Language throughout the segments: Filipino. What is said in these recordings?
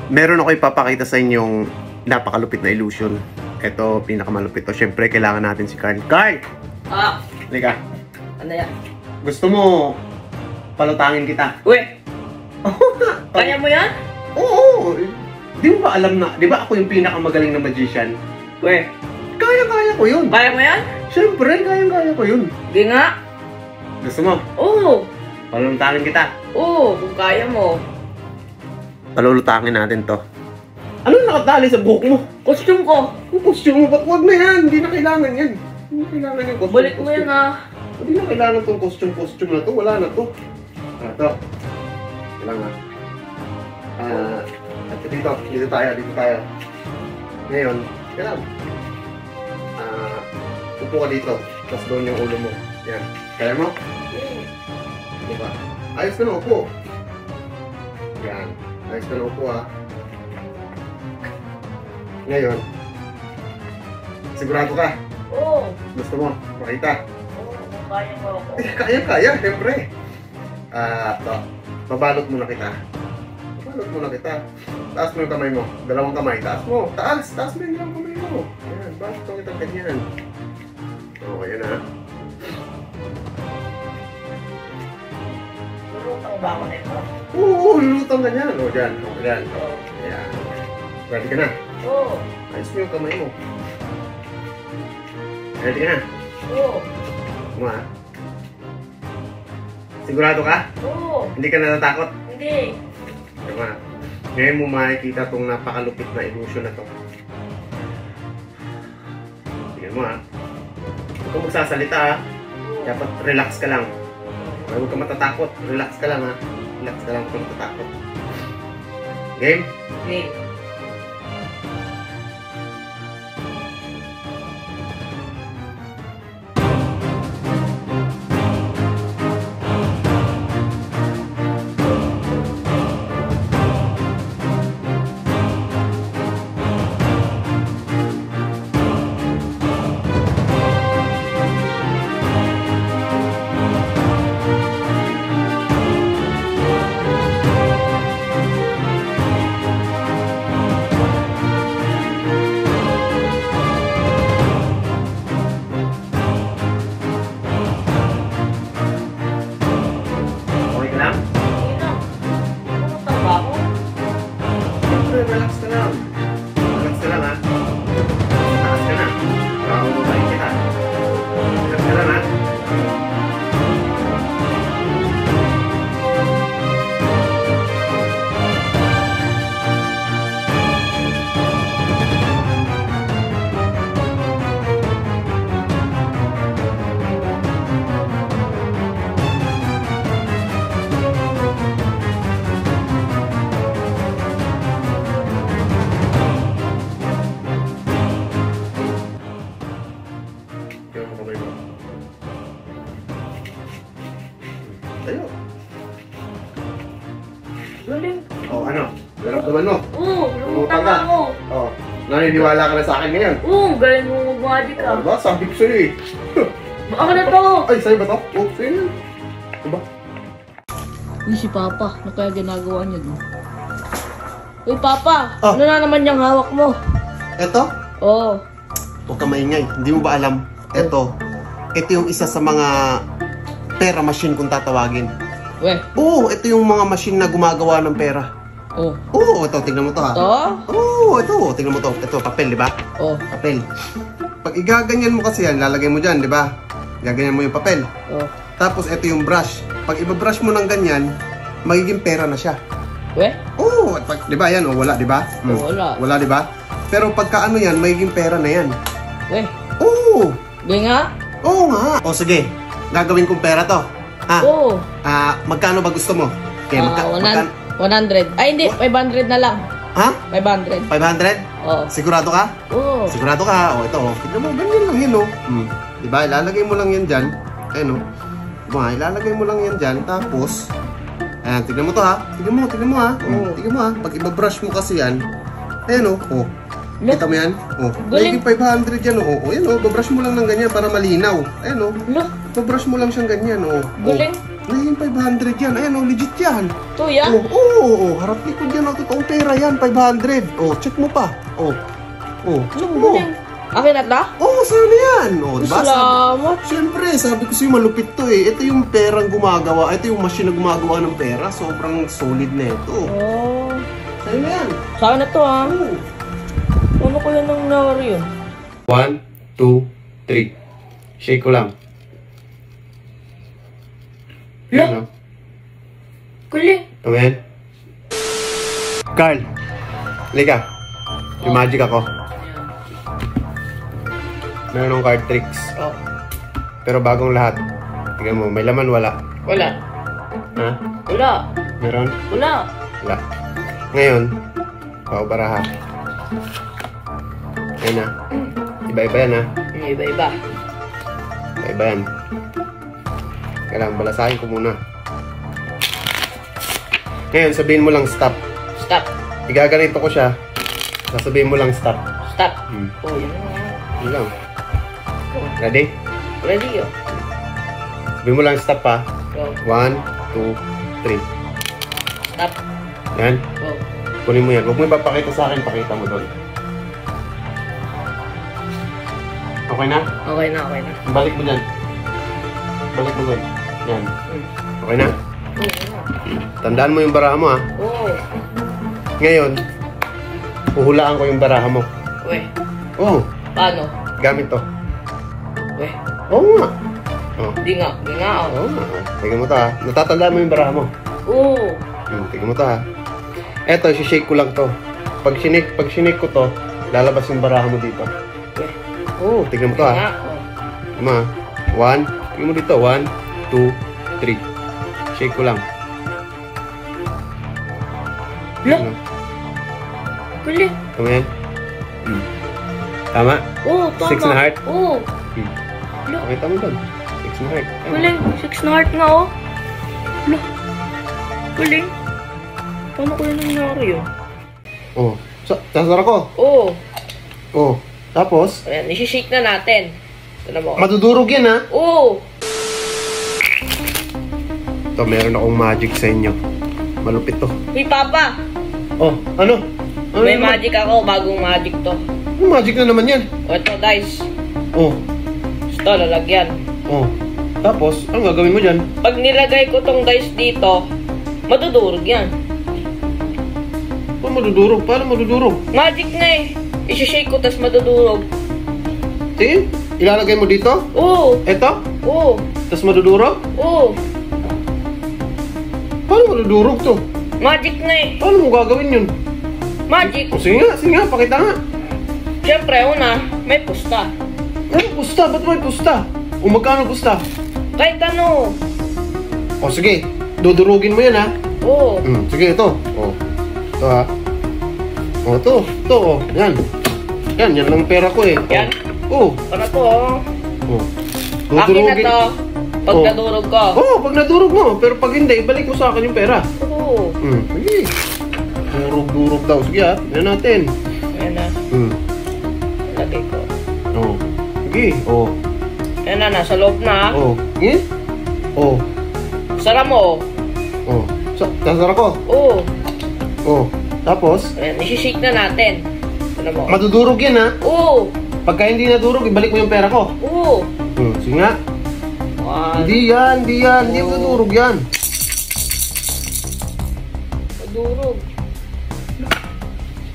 Meron ako ipapakita sa inyong napakalupit na illusion. Ito, pinakamalupit to. Siyempre, kailangan natin si Carl. Carl! Ah! Halika. Ano yan? Gusto mo palutangin kita? Uy! Kaya mo yan? Oo! Di mo ba alam na, di ba ako yung pinakamagaling na magician? Uy! Kaya-kaya ko yun. Kaya mo yan? Siyempre, kaya-kaya ko yun. Di nga? Gusto mo? Oo! Palutangin kita? Oo! Kung kaya mo. Palulutangin natin to. Ano nakatali sa buhok mo? Costume ko! Yung costume mo, ba't wag na yan? Hindi na kailangan yan. Hindi na kailangan yung costume. Balik mo yan ah. Hindi na kailangan tong costume na to. Wala na to. Ito. Kailangan. Dito tayo. Ngayon, kailangan. Upo ka dito. Tapos doon yung ulo mo. Yan. Kaya mo? Diba? Ayos ka na upo. Yan. Ayos ka na upo ha. Ngayon, sigurado ka? Oo! Gusto mo? Makita? Oo! Kung kaya mo ako. Kaya, siyempre. Ito. Babalot muna kita. Taas mo yung kamay mo. Dalawang kamay. Taas mo. Taas mo yung dalawang kamay mo. Ayan. Balot mo kitang ganyan. Okay, yan ha. Lulutang ba ako na ito? Oo, lulutang ganyan. O, dyan. O, dyan. Ayan. Ready ka na? Oo! Ayos mo yung kamay mo. Ready ka na? Oo! Ano ha? Sigurado ka? Oo! Hindi ka natatakot? Hindi! Diba? Ngayon mo makikita itong napakalupit na illusion na to. Tingnan mo ha. Huwag kang magsasalita ha. Dapat relax ka lang. Huwag kang matatakot. Relax ka lang ha. Relax ka lang, huwag kang matatakot. Game? Game! Relax ka lang. Relax ka lang ha. Taas ka na. Para umabayin kita. Relax ka lang ha. Tayo. Galing! Oh, ano? Naramdaman mo? Oo! Lumutang Lumutang ka. ako! Oh, naniniwala ka na sa akin ngayon? Oo! Galing mo mag-magic Oh, ah! diba? Sabi ko sa'yo eh. Baka na to! Ay, sa'yo ba to? Oh, sa'yo yun. Diba? Yung si Papa, ano kaya ginagawa niya doon? Uy Papa! Oh. Ano na naman yung hawak mo? Eto? Oo! Huwag ka maingay. Hindi mo ba alam? Ito yung isa sa mga pera machine kung tatawagin. Weh! Oo, ito yung mga machine na gumagawa ng pera. Oo! Oo, ito, tingnan mo to ha. Ito? Oo, ito, tingnan mo to. Ito, papel, di ba? Oo! Papel. Pag igaganyan mo kasi yan, lalagay mo dyan, di ba? Gaganyan mo yung papel. Oo! Tapos, ito yung brush. Pag ibabrush mo ng ganyan, magiging pera na siya. Weh? Oo, di ba yan? O, wala, di ba? Wala. Wala, di ba? Pero pagka ano yan, magiging pera na yan. Weh! Oo! Di nga? Oo nga. O sige, gagawin kong pera to. Ha? Oo! Magkano ba gusto mo? Okay, 100. Ay hindi, 500 na lang. Ha? 500. 500? Oo. Sigurado ka? Oo. Sigurado ka? O ito, tignan mo, ganyan lang yun, oh. Diba, ilalagay mo lang yan dyan. Ayun, oh. Diba, ilalagay mo lang yan dyan. Tapos, ayan, tignan mo to, ha. Tignan mo, ha. Tignan mo, ha. Pag ibabrush mo kasi yan, ayan, oh. Kita mo yan? Oh. Galing. Naging 500 yan, oh. Ayan, oh. Babrush mo lang ng ganyan para malinaw. Ayan, oh. Look. Babrush mo lang siyang ganyan, oh. Galing. Na yung 500 yan. Ayan, oh, legit yan. To yan? Oo, harap likod yan. Oh, totoong pera yan, 500. Oh, check mo pa. Oh, check mo. Akin na ta? Oh, sa'yo na yan. Oh, diba? Salamat. Siyempre, sabi ko sa'yo, malupit to eh. Ito yung perang gumagawa. Ito yung machine na gumagawa ng pera. Sobrang solid na ito. Oh. Sa'yo na yan. Sa akin na to ha. Oh. Ano ko yan ng nangyari yun? 1, 2, 3. Shake ko lang. Yan, oh. Kuling. Amen. Carl, halika. May magic ako. Meron ng card tricks. Oh. Pero bagong lahat. Tingnan mo, may laman wala. Wala. Ha? Wala. Meron? Wala. Wala. Ngayon, paubaraha. Ayan na. Iba-iba yan ha. Iba-iba. Iba-iba yan. Kailangan balasahin ko muna. Ngayon, sabihin mo lang stop. Stop. Igaganito ko siya. Sasabihin mo lang stop. Stop. Hmm. Oh, yun na. Yun lang. Ready? Ready oh. Sabihin mo lang stop ha. Go. 1, 2, 3. Stop. Yan. Go. Kunin mo yan. Huwag mo ipapakita sa akin. Pakita mo doon. Okay na? Okay na, okay na. Balik mo dyan. Balik mo dyan. Yan. Okay na? Tandaan mo yung baraha mo ha. Oo. Ngayon, uhulaan ko yung baraha mo. Weh. Oo. Paano? Gamit to. Weh. Oo nga. Oh. Di nga. Di nga oh. Oo nga. Tingnan mo to ha. Natatandaan mo yung baraha mo. Oo. Tingnan mo to ha. Eto, shake ko lang to. Pag sinake ko to, lalabas yung baraha mo dito. Weh. Oo, tingnan mo to Di ha. nga oh. Tama. 1. Tingnan mo dito. 1, 2, 3. Shake ko lang. Lo. Kuling. Tama yan? Tama? Oo, tama. 6 na heart? Oo. Lo. Pakita mo doon. 6 na heart. Tama. Kuling. 6 na heart nga oh. Lo. Kuling. Paano ko yun nangyari yun? Oh. Sasara ko. Oo. Oh. Tapos, Ayan, isi-shake na natin. Ito mo. madudurog yan ha. Oo. Ito, meron akong magic sa inyo. Malupit to. Hey, Papa. Oh, ano? Ano May naman? magic ako. Bagong magic to. Ano magic na naman yan? O, ito, dice. Oh. Ito, lalagyan. Oh. Tapos, ano gagawin mo dyan? Pag nilagay ko tong dice dito, madudurog yan. Paano madudurog? Paano madudurog? Magic na eh. Isi-shake ko, tas madudurog. Tingin? Ilalagay mo dito? Oo. Eto? Oo. Tapos madudurog? Oo. Paano madudurog to? Magic na eh. Paano mo gagawin yun? Magic. Oh, sige nga, pakita nga. Siyempre, una, may pusta. Ano pusta? Ba't may pusta? O magkano pusta? Kahit ano. O sige, dudurugin mo yan ha. Oo. Sige, ito. O, ito ha. O, ito. Ito, o. Yan. Yan lang pera ko eh. Yan? O. Ano to oh. O. Akin na to. Pag Oh. nadurog ko. Oo, pag nadurog mo. Pero pag hindi, balik mo sa akin yung pera. Oo. Sige. Durog daw. Sige ha, tignan natin. Ayan na. Lagay ko. O. Sige. O. Ayan na, nasa loob na. O. Sige. O. Sara mo. O. Sasara ko. Oo. O. Tapos, Ayan, isi-shake na natin. Ano mo? madudurog yan ha. Oo. Pagka hindi nadurog, ibalik mo yung pera ko. Oo. Sige nga. One. Hindi yan. Hindi madudurog yan. Madurog.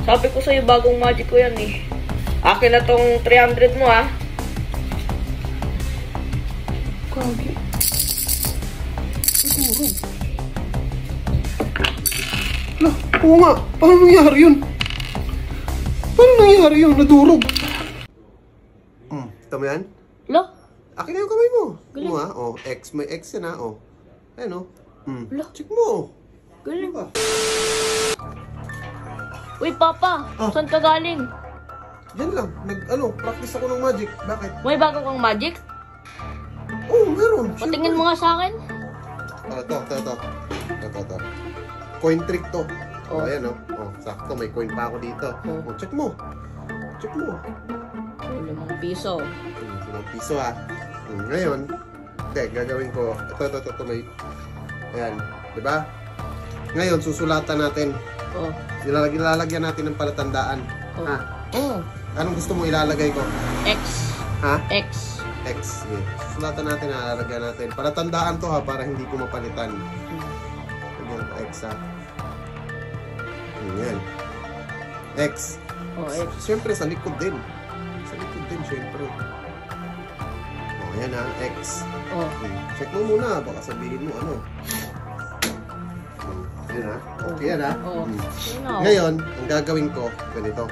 Sabi ko sa'yo, bagong magic ko yan eh. Akin na tong 300 mo ah. Kagi. Madurog. Lah, oo nga. Paano nangyari yun? Paano nangyari yun? Nadurog. Tama yan? Lo? Akin na yung kamay mo. Galing. Mo ha? O, X. May X yan ha. O. Ayan o. Lo? Check mo. Galing. Diba? Uy, Papa. Ah. Saan ka galing? Yan lang. Practice ako ng magic. Bakit? May bago kang magic? Oo, meron. Patingin mo nga sa akin. Ito. Coin trick to. Oh. Ayan o. Sakto. May coin pa ako dito. Oh. Check mo. Check mo. Uy, 5 piso. 5 piso ha. Ngayon, gagawin ko. Ito. Ayan, di ba? Ngayon, susulatan natin. Oh. Ilalagyan natin ng palatandaan. Oh. Ha? Oh. Anong gusto mo ilalagay ko? X. Ha? X. X. Sige. Susulatan natin, ilalagyan natin. Palatandaan to ha, para hindi ko mapalitan. Lagyan ko X ha. Ayan. X. Oh, X. Siyempre, sa likod din. Sa likod din, siyempre. O, ayan ha, X. Oh. Check mo muna, baka sabihin mo ano. Ayan ha. Okay yan ha. Oh. Ngayon, ang gagawin ko, ganito.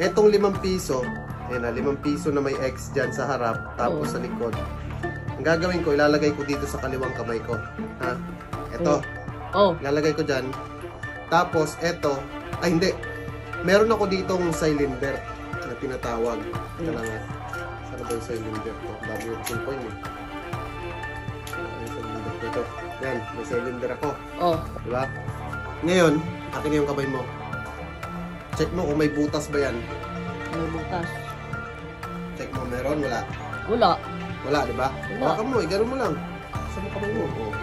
Etong 5 piso, ayan na, 5 piso na may X dyan sa harap, tapos sa likod. Ang gagawin ko, ilalagay ko dito sa kaliwang kamay ko. Ha? Ito. Oh. Ilalagay ko dyan. Tapos, eto. Ay, hindi. Meron ako ditong cylinder na tinatawag. Ito lang ha. Saan ba yung cylinder ko? Dami yung coin eh. Yung cylinder ko ito. Yan, may cylinder ako. Oh. Diba? Ngayon, akin yung kamay mo. Check mo kung may butas ba yan. May butas. Check mo, meron? Wala? Wala. Wala, diba? Wala. Hawakan mo, gano'n mo lang. Saan mo kamay mo? Oh.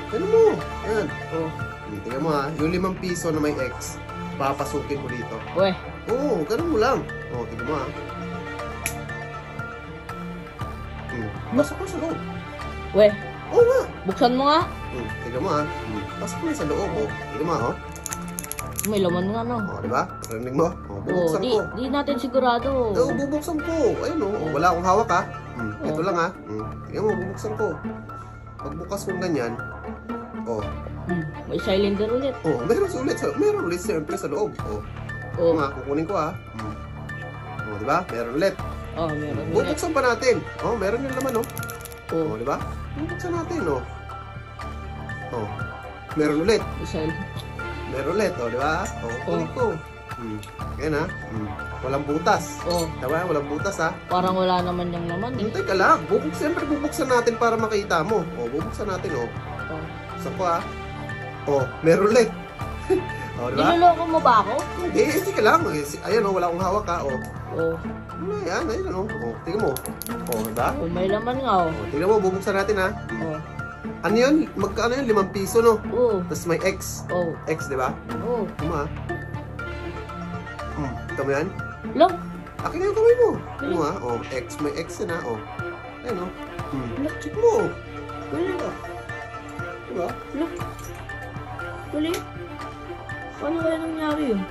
Gano'n mo. Yan. Oh. Tingnan mo ha, yung 5 piso na may X, papasukin mo dito. Weh. Oo, gano'n mo lang. Oo, tingnan mo ha. Pasok mo sa loob. Weh. Oo nga. Buksan mo nga. Tingnan mo ha. Pasok mo sa loob. Oh. Tingnan mo ha. May laman nga no. Oo, diba? Parinig mo. Oo, Oh, bubuksan ko. di natin sigurado. Oo, bubuksan ko. Ayun oh. Wala akong hawak ha. Ito lang ha. Tingnan mo, bubuksan ko. Pagbukas mo ganyan, oh. May cylinder ulit. Oh, meron ulit siyempre sa loob. Oh. Oh. Nga, kukunin ko ha. Oh, diba? Meron ulit. Oh, meron ulit. Bubuksan pa natin. Oh, meron yung laman, oh. Oh. Oh, di ba? Bubuksan natin, oh. Oh. Meron ulit. Meron ulit, oh, di ba? Oh, kunin ko. Ayan, ha. Walang butas. Oh. Diba? Walang butas, ha. Parang wala naman yung laman eh. Hintay ka lang. Siyempre, bubuksan natin para makita mo. Oh, bubuksan natin, oh. Oh. Saan ko, ha? Oh, meron ulit. Oh, di ba? Niloloko mo ba ako? Hindi, sige lang. Ayan, oh, wala akong hawak, ha. Oh. Oh. Ano yan? Ayan, oh. Oh, tingnan mo. Oh, diba? Oh, may laman nga oh. Oh, tingnan mo, bubuksan natin, ha. Oh. Ano yun? Magkano yun? 5 piso, no? Oh. Tapos may X. Oh. X, di ba? Oh. Tama. Ito mo yan? Look. Akin na yung kamay mo. Ano ha? Oh, X. May X yan ha. Oh. Ayan o. Check mo. Ganyan ka. Diba? Look. Tuloy. Paano kaya nangyari yun?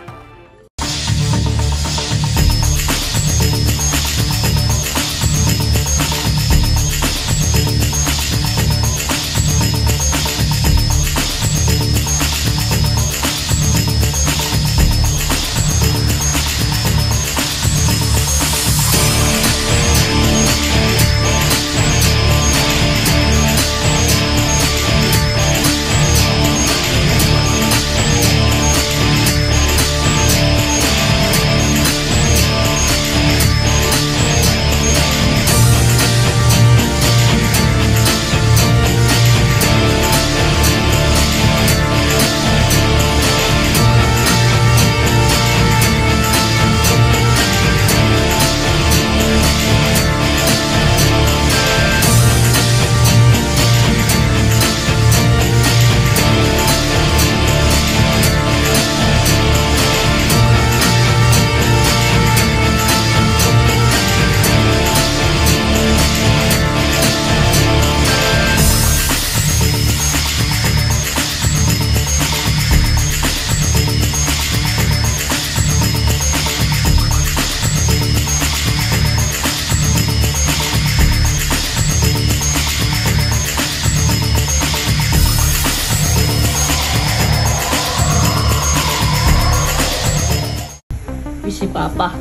Si Papa.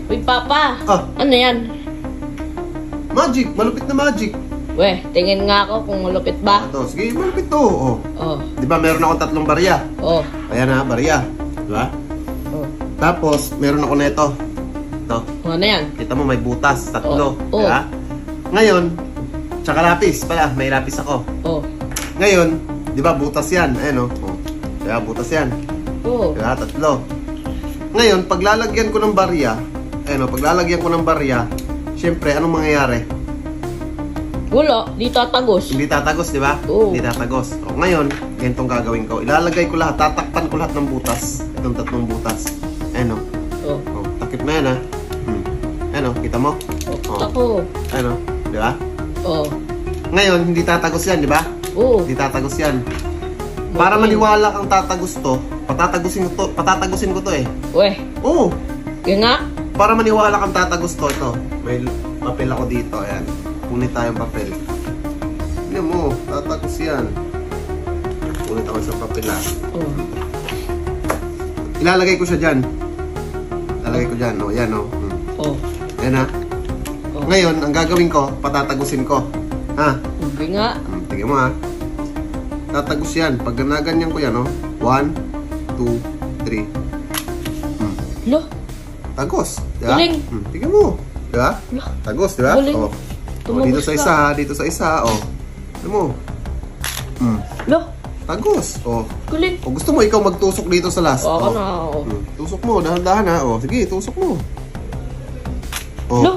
Uy, Papa! Ah. Ano yan? Magic! Malupit na magic! Weh, tingin nga ako kung malupit ba. Ito, sige, malupit to. Oh. Oh. Di ba meron akong 3 barya? Oh. Ayan ha, barya. Di ba? Oh. Tapos, meron ako neto. Ito. Ano yan? Kita mo may butas, 3. Oh. Di ba? Ngayon, tsaka lapis pala. May lapis ako. Oh. Ngayon, di ba butas yan? Ayan o. Oh. Di ba, butas yan. Oh. Di ba, 3. Ngayon, paglalagyan ko ng barya, paglalagyan ko ng barya, syempre, anong mangyayari? Wala, di tatagos. Hindi tatagos, di ba? Oo. Hindi tatagos. O, ngayon, ganitong gagawin ko. Ilalagay ko lahat, tatakpan ko lahat ng butas. Itong 3 butas. Ayan o. Oh. O, takip na yan ha. Ayan o, kita mo? Oh, ako. Ayan o, di ba? Oh. Ngayon, hindi tatagos yan, di ba? Oo. Hindi tatagos yan. Para maniwala kang tatagos to, patatagusin ko to eh. Weh, Oo. yun nga. Para maniwala kang tatagos to, ito. May papel ako dito, ayan. Punit tayong papel. Tignan mo, tatagos yan. Punit ako sa papel ah. Oh. Ilalagay ko siya dyan. Ilalagay ko dyan, o, yan o. Oh. Yan ha. Oh. Ngayon, ang gagawin ko, patatagusin ko. Ha? Hindi nga. Tignan mo ha. Tatagos yan. Pag ganaganyan ko yan, o. 1, 2, 3. Lo. Tagos. Diba? Galing. Tignan mo. Diba? Lo. Tagos, diba? Galing. O. Tumagos Dito sa ka. isa ha. Dito sa isa, o. Tignan mo. Lo. Tagos. O. Galing. O gusto mo ikaw magtusok dito sa last. Ako O. na ako. Tusok mo. Dahan-dahan ha. O. Sige, tusok mo. O. Lo.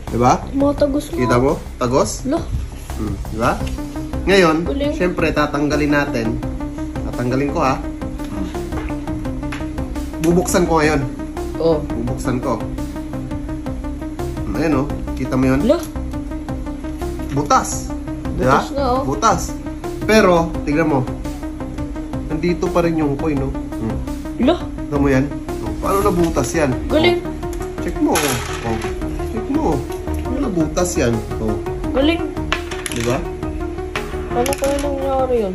Diba? Tumatagos mo. Kita mo? Tagos? Lo. Diba? Ngayon, Galing. syempre tatanggalin natin. Tatanggalin ko ha. Bubuksan ko ngayon. Oh. Bubuksan ko. Ayan o. Kita mo yun? Lo. Butas. Diba? Butas nga, oh. Butas. Pero, tignan mo. Nandito pa rin yung coin, no? Lo. Tignan mo yan? Paano nabutas yan? Galing. Check mo. Check mo. Paano nabutas yan? Galing. Diba? Ano kaya nangyari yun?